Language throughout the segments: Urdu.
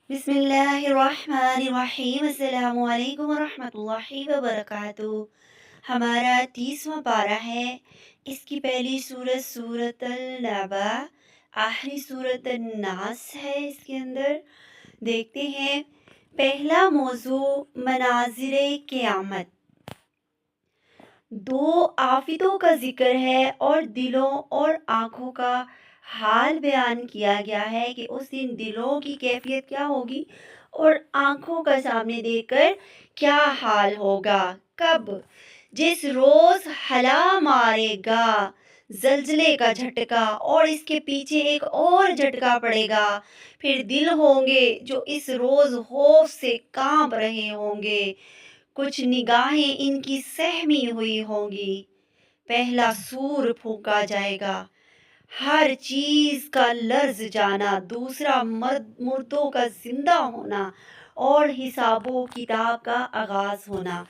بسم اللہ الرحمن الرحیم، السلام علیکم ورحمۃ اللہ وبرکاتہ۔ ہمارا 30واں پارہ ہے۔ اس کی پہلی سورت سورت النبا، آخری سورت الناس ہے۔ اس کے اندر دیکھتے ہیں پہلا موضوع مناظر قیامت۔ دو آفتوں کا ذکر ہے اور دلوں اور آنکھوں کا حال بیان کیا گیا ہے کہ اس دن دلوں کی کیفیت کیا ہوگی اور آنکھوں کا سامنے دیکھ کر کیا حال ہوگا۔ کب؟ جس روز ہلا مارے گا زلزلے کا جھٹکا اور اس کے پیچھے ایک اور جھٹکا پڑے گا، پھر دل ہوں گے جو اس روز خوف سے کانپ رہے ہوں گے، کچھ نگاہیں ان کی سہمی ہوئی ہوں گی۔ پہلا سور پھونکا جائے گا، ہر چیز کا لرز جانا، دوسرا مردوں کا زندہ ہونا اور حساب و کتاب کا آغاز ہونا۔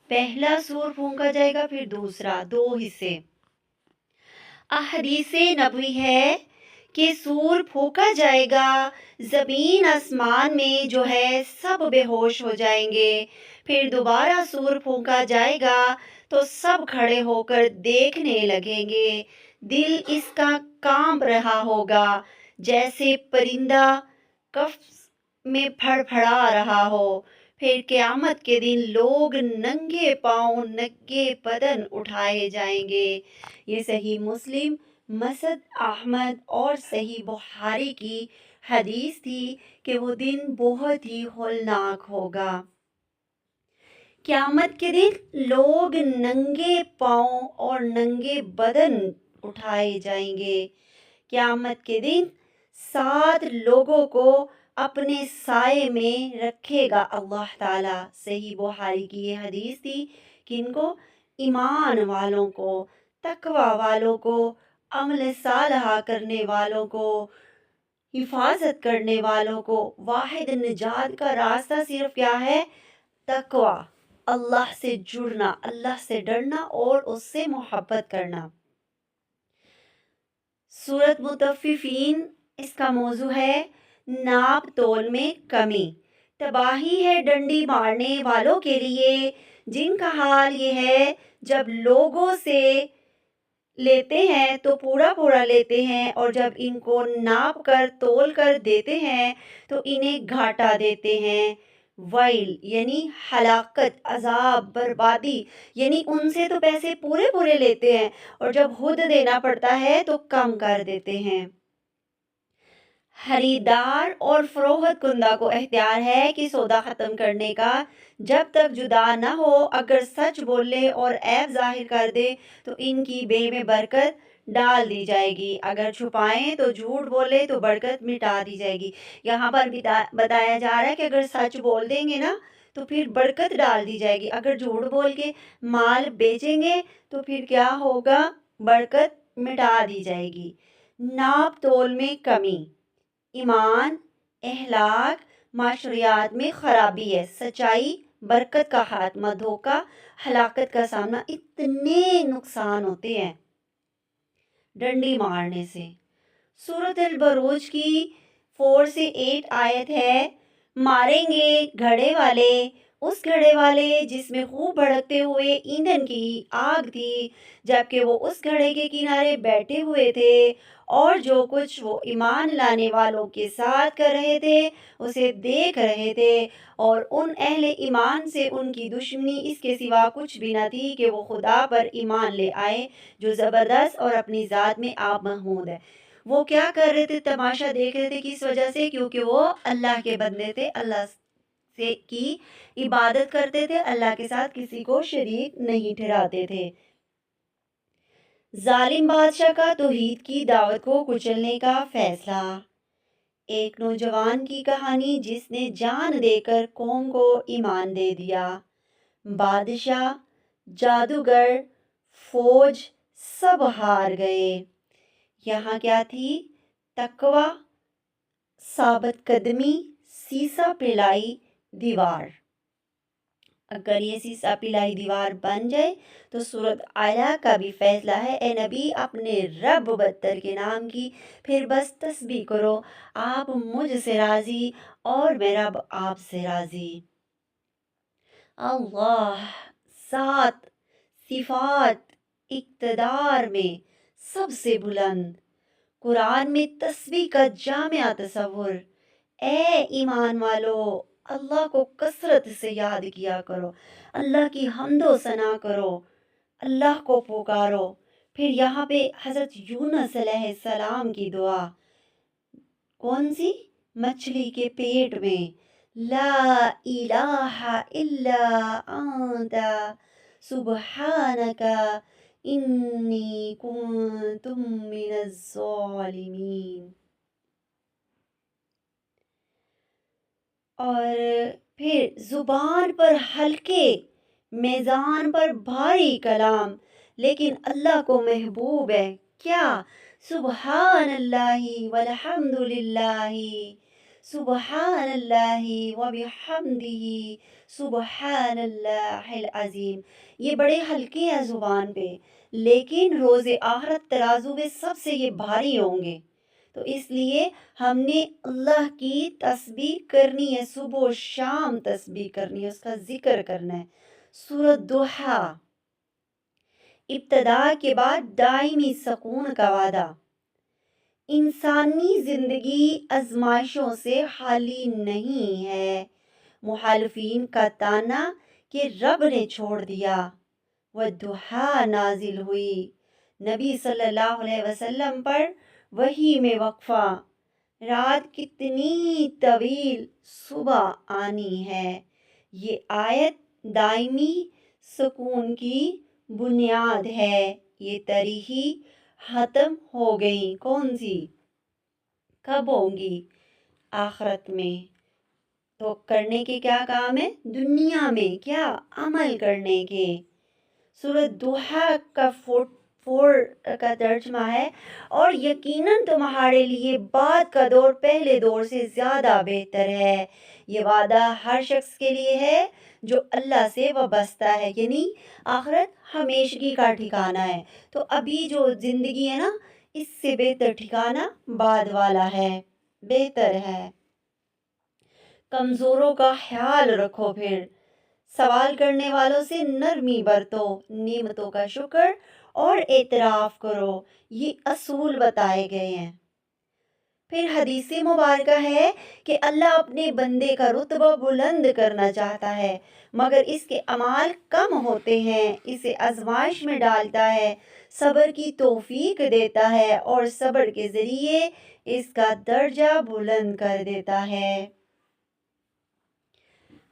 پہلا سور پھونکا جائے گا، پھر دوسرا، دو حصے۔ احادیث نبوی ہے کہ سور پھونکا جائے گا، زمین آسمان میں جو ہے سب بے ہوش ہو جائیں گے، پھر دوبارہ سور پھونکا جائے گا تو سب کھڑے ہو کر دیکھنے لگیں گے، دل اس کا کانپ رہا ہوگا جیسے پرندہ قفس میں پھڑ پھڑا رہا ہو۔ پھر قیامت کے دن لوگ ننگے پاؤں ننگے بدن اٹھائے جائیں گے۔ یہ صحیح مسلم، مسند احمد اور صحیح بخاری کی حدیث تھی کہ وہ دن بہت ہی ہولناک ہوگا۔ قیامت کے دن لوگ ننگے پاؤں اور ننگے بدن اٹھائے جائیں گے۔ قیامت کے دن 7 لوگوں کو اپنے سائے میں رکھے گا اللہ تعالیٰ۔ صحیح بخاری کی یہ حدیث تھی کہ ان کو ایمان والوں کو، تقوی والوں کو، عمل صالحہ کرنے والوں کو، حفاظت کرنے والوں کو، واحد نجات کا راستہ صرف کیا ہے؟ تقوی، اللہ سے جڑنا، اللہ سے ڈرنا اور اس سے محبت کرنا۔ سورت مطففین، اس کا موضوع ہے ناپ تول میں کمی۔ تباہی ہے ڈنڈی مارنے والوں کے لیے، جن کا حال یہ ہے جب لوگوں سے لیتے ہیں تو پورا پورا لیتے ہیں اور جب ان کو ناپ کر تول کر دیتے ہیں تو انہیں گھاٹا دیتے ہیں۔ ویل یعنی ہلاکت، عذاب، بربادی، یعنی ان سے تو پیسے پورے پورے لیتے ہیں اور جب خود دینا پڑتا ہے تو کم کر دیتے ہیں۔ خریدار اور فروخت کنندہ کو اختیار ہے کہ سودا ختم کرنے کا جب تک جدا نہ ہو، اگر سچ بولے اور عیب ظاہر کر دے تو ان کی بے میں برکت ڈال دی جائے گی، اگر چھپائیں تو جھوٹ بولے تو برکت مٹا دی جائے گی۔ یہاں پر بتایا جا رہا ہے کہ اگر سچ بول دیں گے نا تو پھر برکت ڈال دی جائے گی، اگر جھوٹ بول کے مال بیچیں گے تو پھر کیا ہوگا؟ برکت مٹا دی جائے گی۔ ناپ تول میں کمی، ایمان، اخلاق، معاشریات میں خرابی ہے، سچائی، برکت کا خاتمہ، دھوکہ، ہلاکت کا سامنا، اتنے نقصان ہوتے ہیں ڈنڈی مارنے سے۔ سورۃ البروج کی 4 سے 8 آیت ہے، ماریں گے گھڑے والے، اس گھڑے والے جس میں خوب بھڑکتے ہوئے ایندھن کی آگ تھی، جبکہ وہ اس گھڑے کے کنارے بیٹھے ہوئے تھے اور جو کچھ وہ ایمان لانے والوں کے ساتھ کر رہے تھے اسے دیکھ رہے تھے، اور ان اہل ایمان سے ان کی دشمنی اس کے سوا کچھ بھی نہ تھی کہ وہ خدا پر ایمان لے آئے جو زبردست اور اپنی ذات میں آپ محمود ہے۔ وہ کیا کر رہے تھے؟ تماشا دیکھ رہے تھے، کس وجہ سے؟ کیونکہ وہ اللہ کے بندے تھے، اللہ سے کی عبادت کرتے تھے، اللہ کے ساتھ کسی کو شریک نہیں ٹھہراتے تھے۔ ظالم بادشاہ کا توحید کی دعوت کو کچلنے کا فیصلہ۔ ایک نوجوان کی کہانی جس نے جان دے کر قوم کو ایمان دے دیا۔ بادشاہ، جادوگر، فوج سب ہار گئے۔ یہاں کیا تھی؟ تقوی، ثابت قدمی، سیسا پلائی دیوار۔ اگر یہ سیسا پلائی دیوار بن جائے تو سورت اعلیٰ کا بھی فیصلہ ہے، اے نبی اپنے رب بدتر کے نام کی پھر بس تسبیح کرو، آپ مجھ سے راضی اور میرا رب آپ سے راضی۔ اللہ ذات، صفات، اقتدار میں سب سے بلند، قرآن میں تسبیح کا جامع تصور۔ اے ایمان والو، اللہ کو کثرت سے یاد کیا کرو، اللہ کی حمد و ثنا کرو، اللہ کو پکارو۔ پھر یہاں پہ حضرت یونس علیہ السلام کی دعا، کون سی؟ مچھلی کے پیٹ میں، لا الہ الا انت سبحانک انی کنت من الظالمین۔ اور پھر زبان پر ہلکے، میزان پر بھاری کلام، لیکن اللہ کو محبوب ہے کیا؟ سبحان اللہ والحمد للہ، سبحان اللہ وبحمدہ، سبحان اللہ العظیم۔ یہ بڑے ہلکے ہیں زبان پہ، لیکن روز آخرت ترازو میں سب سے یہ بھاری ہوں گے۔ تو اس لیے ہم نے اللہ کی تسبیح کرنی ہے، صبح و شام تسبیح کرنی ہے، اس کا ذکر کرنا ہے۔ سورۃ ضحیٰ، ابتدا کے بعد دائمی سکون کا وعدہ۔ انسانی زندگی آزمائشوں سے خالی نہیں ہے۔ مخالفین کا طعنا کہ رب نے چھوڑ دیا۔ والضحیٰ نازل ہوئی، نبی صلی اللہ علیہ وسلم پر وحی میں وقفہ، رات کتنی طویل صبح آنی ہے۔ یہ آیت دائمی سکون کی بنیاد ہے۔ یہ تاریخی ختم ہو گئی، کون سی؟ کب ہوں گی؟ آخرت میں۔ تو کرنے کے کیا کام ہے؟ دنیا میں کیا؟ عمل کرنے کے۔ سورۃ ضحیٰ کا 4 کا ترجمہ ہے، اور یقیناً تمہارے لیے بعد کا دور پہلے دور سے زیادہ بہتر ہے۔ یہ وعدہ ہر شخص کے لیے ہے جو اللہ سے وابستہ ہے، یعنی آخرت ہمیشگی کا ٹھکانہ ہے۔ تو ابھی جو زندگی ہے نا، اس سے بہتر ٹھکانہ بعد والا ہے، بہتر ہے۔ کمزوروں کا خیال رکھو، پھر سوال کرنے والوں سے نرمی برتو، نعمتوں کا شکر اور اعتراف کرو، یہ اصول بتائے گئے ہیں۔ پھر حدیث مبارکہ ہے کہ اللہ اپنے بندے کا رتبہ بلند کرنا چاہتا ہے، مگر اس کے اعمال کم ہوتے ہیں، اسے آزمائش میں ڈالتا ہے، صبر کی توفیق دیتا ہے اور صبر کے ذریعے اس کا درجہ بلند کر دیتا ہے۔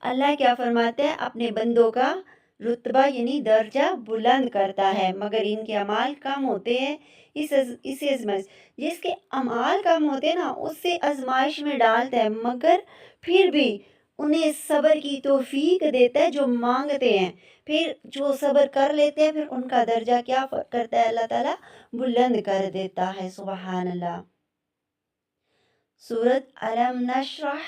اللہ کیا فرماتے ہیں؟ اپنے بندوں کا رتبہ یعنی درجہ بلند کرتا ہے، مگر ان کے اعمال کم ہوتے ہیں، اسے آزمائش، جس کے اعمال کم ہوتے ہیں نا، اسے آزمائش میں ڈالتا ہے، مگر پھر بھی انہیں صبر کی توفیق دیتا ہے جو مانگتے ہیں۔ پھر جو صبر کر لیتے ہیں، پھر ان کا درجہ کیا کرتا ہے؟ اللہ تعالیٰ بلند کر دیتا ہے، سبحان اللہ۔ سورۃ علم نشرح،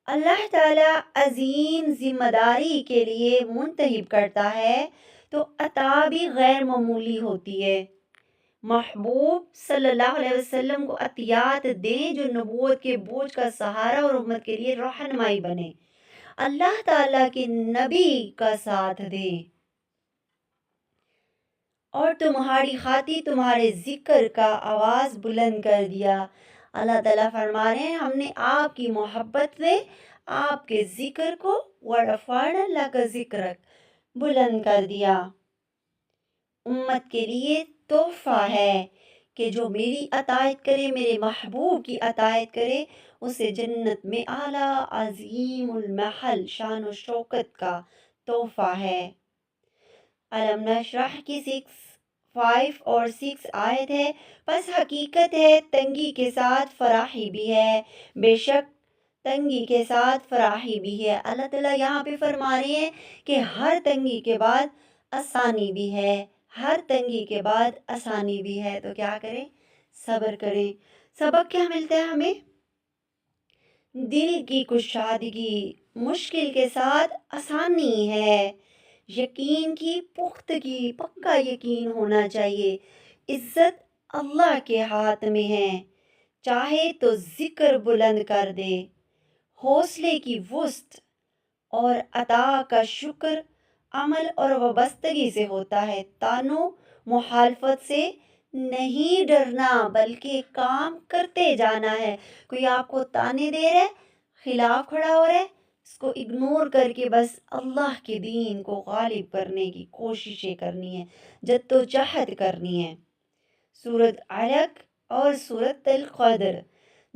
اللہ تعالیٰ عظیم ذمہ داری کے لیے منتخب کرتا ہے تو عطا بھی غیر معمولی ہوتی ہے۔ محبوب صلی اللہ علیہ وسلم کو عطیات دیں جو نبوت کے بوجھ کا سہارا اور امت کے لیے رہنمائی بنے۔ اللہ تعالیٰ کے نبی کا ساتھ دیں اور تمہاری خاطر تمہارے ذکر کا آواز بلند کر دیا۔ اللہ تعالیٰ فرما رہے ہیں، ہم نے آپ کی محبت میں آپ کے ذکر کو ورفعنا لک ذکرک بلند کر دیا۔ امت کے لیے تحفہ ہے کہ جو میری اطاعت کرے، میرے محبوب کی اطاعت کرے، اسے جنت میں اعلیٰ عظیم المحل شان و شوکت کا تحفہ ہے۔ علم نشرح کی 5 اور 6 آیت ہے، پس حقیقت ہے تنگی کے ساتھ فراخی بھی ہے، بے شک تنگی کے ساتھ فراخی بھی ہے۔ اللہ تعالیٰ یہاں پہ فرما رہے ہیں کہ ہر تنگی کے بعد آسانی بھی ہے، ہر تنگی کے بعد آسانی بھی ہے، تو کیا کریں؟ صبر کریں۔ سبق کیا ملتا ہے ہمیں؟ دل کی کشادگی مشکل کے ساتھ آسانی ہے، یقین کی پختگی پکا یقین ہونا چاہیے، عزت اللہ کے ہاتھ میں ہے، چاہے تو ذکر بلند کر دے، حوصلے کی وسعت اور عطا کا شکر عمل اور وابستگی سے ہوتا ہے، تانو مخالفت سے نہیں ڈرنا بلکہ کام کرتے جانا ہے۔ کوئی آپ کو تانے دے رہا ہے، خلاف کھڑا ہو رہا ہے، اس کو اگنور کر کے بس اللہ کے دین کو غالب کرنے کی کوششیں کرنی ہے، جدوجہد کرنی ہے۔ سورۃ علق اور سورۃ القدر،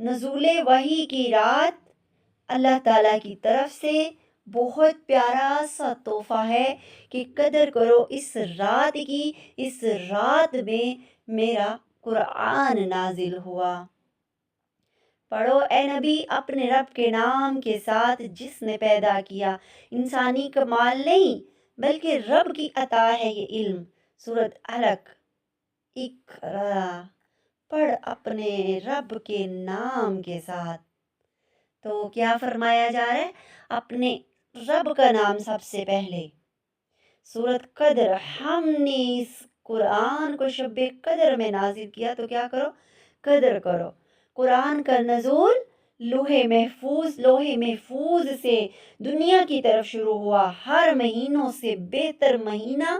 نزول وحی کی رات، اللہ تعالیٰ کی طرف سے بہت پیارا سا تحفہ ہے کہ قدر کرو اس رات کی، اس رات میں میرا قرآن نازل ہوا۔ پڑھو اے نبی اپنے رب کے نام کے ساتھ جس نے پیدا کیا، انسانی کمال نہیں بلکہ رب کی عطا ہے یہ علم۔ سورۃ علق، اقرا، پڑھ اپنے رب کے نام کے ساتھ۔ تو کیا فرمایا جا رہا ہے؟ اپنے رب کا نام سب سے پہلے۔ سورۃ قدر، ہم نے اس قرآن کو شب قدر میں نازل کیا، تو کیا کرو؟ قدر کرو۔ قرآن کا نزول لوح محفوظ سے دنیا کی طرف شروع ہوا۔ ہر مہینوں سے بہتر مہینہ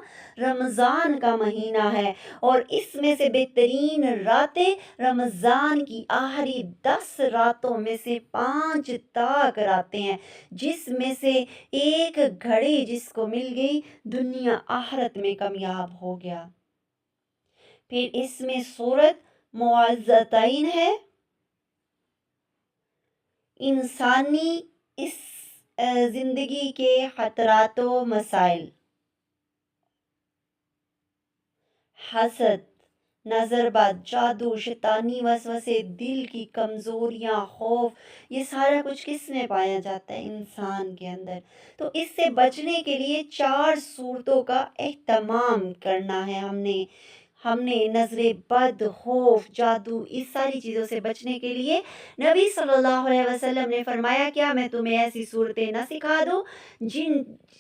رمضان کا مہینہ ہے، اور اس میں سے بہترین راتیں رمضان کی آخری 10 راتوں میں سے 5 تاک راتیں ہیں، جس میں سے ایک گھڑی جس کو مل گئی دنیا آخرت میں کامیاب ہو گیا۔ پھر اس میں سورۃ معوذتین ہے، انسانی اس زندگی کے خطرات و مسائل، حسد، نظر بد، جادو، شیطانی وسوسے، دل کی کمزوریاں، خوف، یہ سارا کچھ کس میں پایا جاتا ہے؟ انسان کے اندر۔ تو اس سے بچنے کے لیے 4 صورتوں کا اہتمام کرنا ہے ہم نے نظر بد، خوف، جادو، اس ساری چیزوں سے بچنے کے لیے نبی صلی اللہ علیہ وسلم نے فرمایا، کیا میں تمہیں ایسی صورتیں نہ سکھا دوں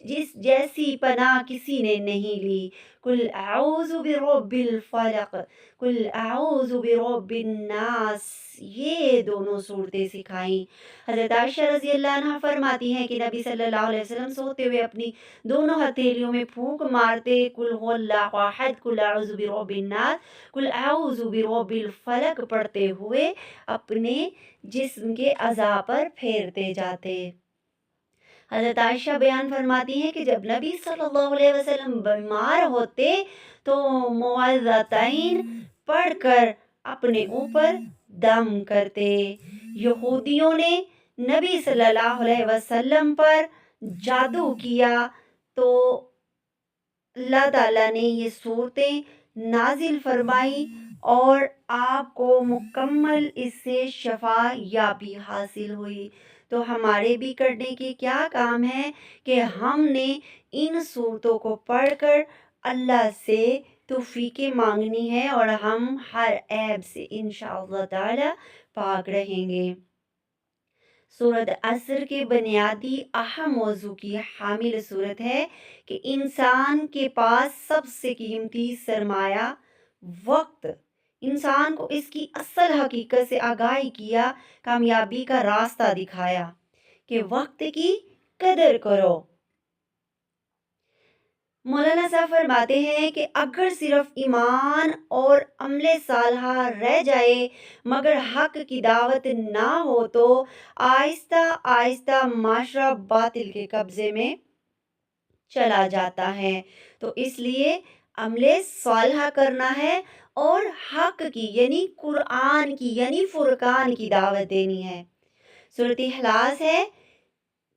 جس جیسی پناہ کسی نے نہیں لی؟ قل اعوذ برب الفلق، قل اعوذ برب الناس، یہ دونوں صورتیں سکھائیں۔ حضرت عائشہ رضی اللہ عنہ فرماتی ہیں کہ نبی صلی اللہ علیہ وسلم سوتے ہوئے اپنی دونوں ہتھیلیوں میں پھونک مارتے، قل هو اللہ احد، قل اعوذ برب الناس، قل اعوذ برب الفلق پڑھتے ہوئے اپنے جسم کے اعضاء پر پھیرتے جاتے۔ حضرت عائشہ بیان فرماتی ہیں کہ جب نبی صلی اللہ علیہ وسلم بیمار ہوتے تو معوذتین پڑھ کر اپنے اوپر دم کرتے۔ یہودیوں نے نبی صلی اللہ علیہ وسلم پر جادو کیا تو اللہ تعالیٰ نے یہ صورتیں نازل فرمائی اور آپ کو مکمل اس سے شفا یابی حاصل ہوئی۔ تو ہمارے بھی کرنے کی کیا کام ہے کہ ہم نے ان صورتوں کو پڑھ کر اللہ سے توفیقیں مانگنی ہے، اور ہم ہر عیب سے انشاءاللہ تعالی پاک رہیں گے۔ سورۃ عصر کے بنیادی اہم موضوع کی حامل صورت ہے کہ انسان کے پاس سب سے قیمتی سرمایہ وقت، انسان کو اس کی اصل حقیقت سے آگاہی کیا، کامیابی کا راستہ دکھایا کہ وقت کی قدر کرو۔ مولانا صاحب فرماتے ہیں کہ اگر صرف ایمان اور عمل صالحہ رہ جائے مگر حق کی دعوت نہ ہو تو آہستہ آہستہ معاشرہ باطل کے قبضے میں چلا جاتا ہے۔ تو اس لیے عمل صالحہ کرنا ہے اور حق کی یعنی قرآن کی یعنی فرقان کی دعوت دینی ہے۔ سورۃ اخلاص ہے،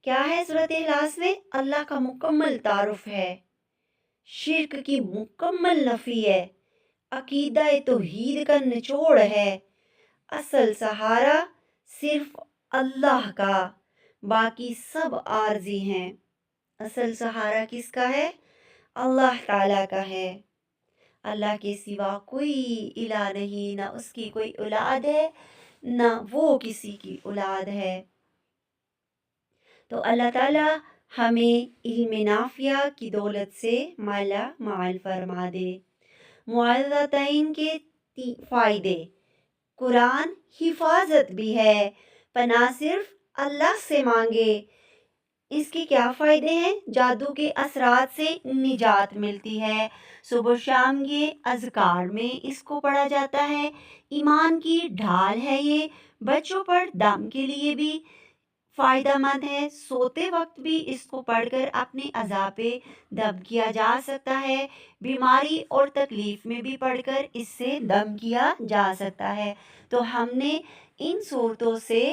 کیا ہے سورۃ اخلاص میں؟ اللہ کا مکمل تعارف ہے، شرک کی مکمل نفی ہے، عقیدہ توحید کا نچوڑ ہے، اصل سہارا صرف اللہ کا، باقی سب عارضی ہیں۔ اصل سہارا کس کا ہے؟ اللہ تعالیٰ کا ہے۔ اللہ کے سوا کوئی الہ نہیں، نہ اس کی کوئی اولاد ہے نہ وہ کسی کی اولاد ہے۔ تو اللہ تعالیٰ ہمیں علم نافع کی دولت سے مالا مال فرما دے۔ معوذتین کے فائدے: قرآن حفاظت بھی ہے، پناہ صرف اللہ سے مانگے۔ اس کے کیا فائدے ہیں؟ جادو کے اثرات سے نجات ملتی ہے، صبح و شام کے اذکار میں اس کو پڑھا جاتا ہے، ایمان کی ڈھال ہے یہ، بچوں پر دم کے لیے بھی فائدہ مند ہے، سوتے وقت بھی اس کو پڑھ کر اپنے عذاب پہ دم کیا جا سکتا ہے، بیماری اور تکلیف میں بھی پڑھ کر اس سے دم کیا جا سکتا ہے۔ تو ہم نے ان صورتوں سے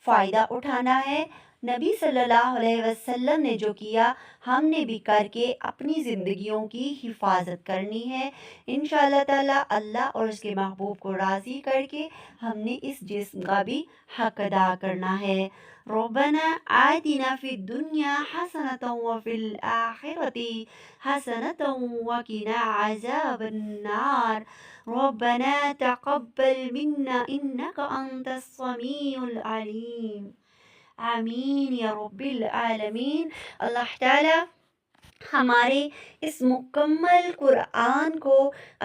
فائدہ اٹھانا ہے۔ نبی صلی اللہ علیہ وسلم نے جو کیا ہم نے بھی کر کے اپنی زندگیوں کی حفاظت کرنی ہے۔ انشاءاللہ تعالی اللہ اور اس کے محبوب کو راضی کر کے ہم نے اس جسم کا بھی حق ادا کرنا ہے۔ ربنا آتنا فی الدنیا حسنۃ وفی الآخرۃ حسنۃ وقنا عذاب النار۔ ربنا تقبل منا انک انت السمیع العلیم۔ آمین یا رب العالمین۔ اللہ تعالی ہمارے اس مکمل قرآن کو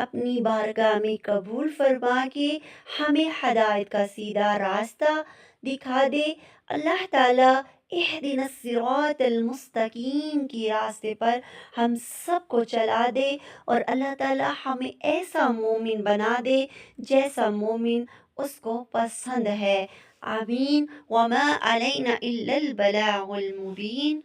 اپنی بارگاہ میں قبول فرما کے ہمیں ہدایت کا سیدھا راستہ دکھا دے۔ اللہ تعالیٰ اہدنا الصراط المستقیم کی راستے پر ہم سب کو چلا دے، اور اللہ تعالیٰ ہمیں ایسا مومن بنا دے جیسا مومن اس کو پسند ہے۔ آمین۔ وما علینا الا البلاغ المبین۔